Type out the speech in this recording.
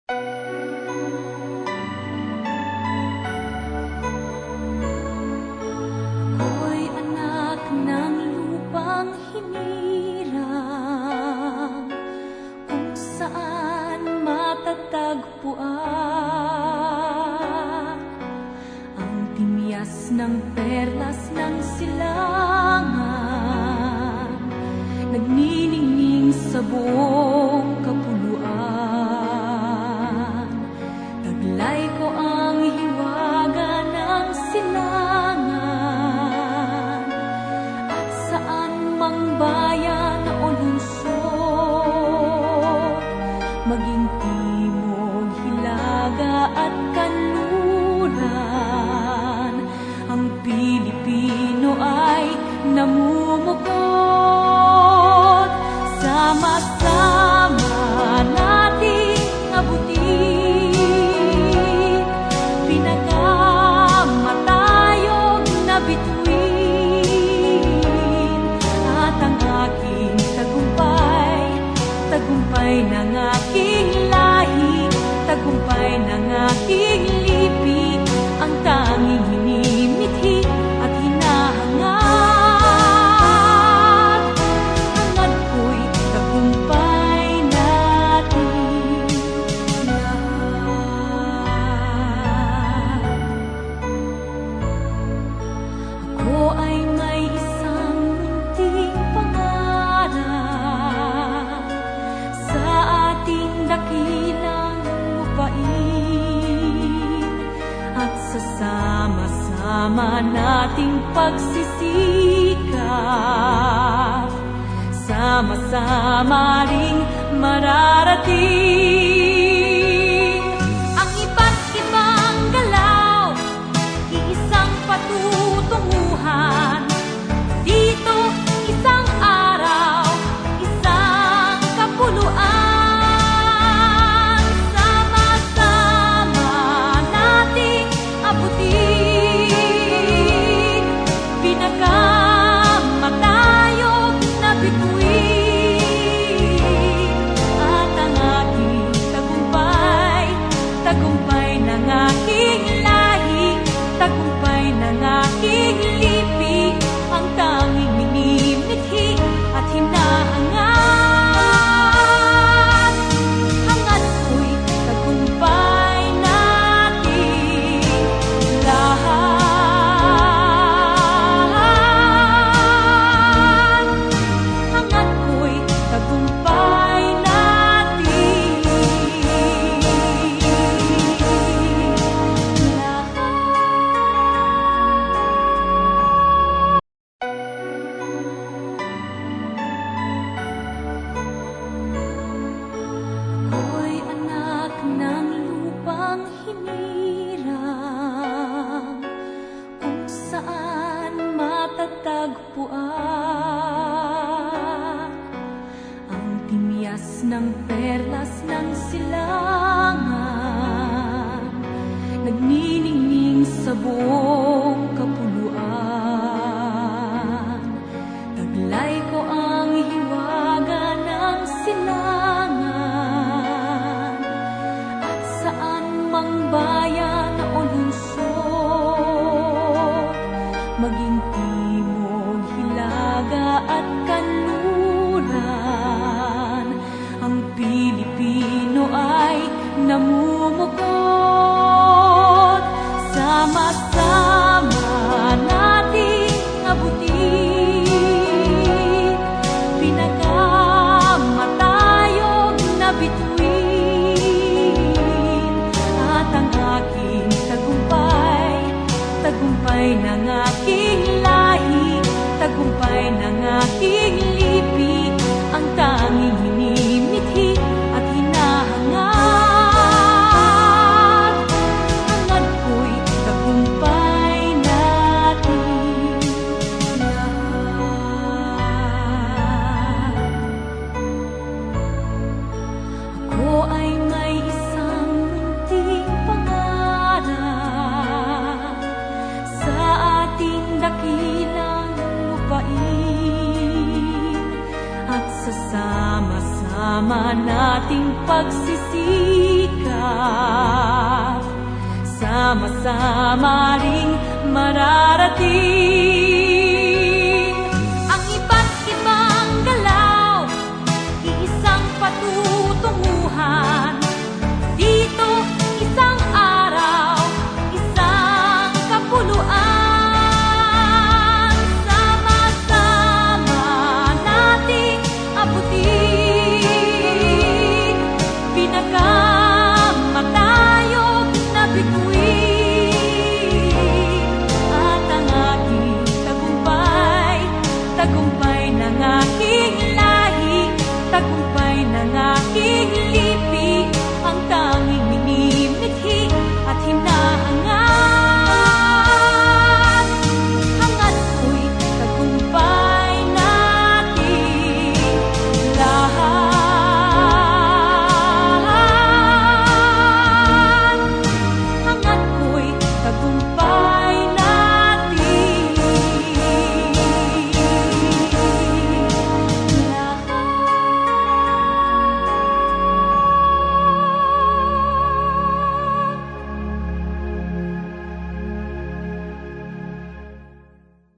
Ako'y anak ng lupang hinirang, kung saan matatagpuan ang timyas ng perlas ng silangan, nagniningning sa buong kapuluan. Taglay ko ang hiwaga ng silangan, at saan mang bayan o lungsod, maging timog, hilaga at kanluran, ang Pilipino ay namumukod. Sama-sama nating abutin pinakamatayog na bituin, at ang aking tagumpay, tagumpay ng aking lahi, tagumpay ng aking lipi, ang tanging minimithi at hinahangad. Hangad ko'y tagumpay natin lahat. Ako ay may isang munting pangarap sa ating dakilang lupain, at sa sama-sama nating pagsisikap, sama-sama ring mararating ang iba't ibang galaw, iisang patutunguhan. Dito isang araw, isang kapuluan, sama-sama nating abutin pinakamatayog na bituin, at ang aking tagumpay, tagumpay ng aking lahi, tagumpay ng aking lipi, ang tanging minimithi at hinahangad. Hangad ko'y tagumpay natin lahat. Hangad ko'y tagumpay natin lahat. Ako'y anak ng lupang hinirang, kung saan matatagpuan ang timyas ng perlas ng silangan, nagniningning sa buong kapuluan. Taglay ko ang hiwaga ng silangan, at saan mang bayan o lungsod, maging timog, hilaga at kanluran, ang Pilipino ay namumukod. Sama-sama nating abutin pinakamatayog na bituin, at ang aking tagumpay, tagumpay ng aking lahi, tagumpay ng aking lipi, ang tanging minimithi at hinahangad. Hangad ko'y tagumpay natin lahat. Ako ay may isang munting pangarap sa ating dakilang lupain, at sa sama-sama nating pagsisikap, maring mararating.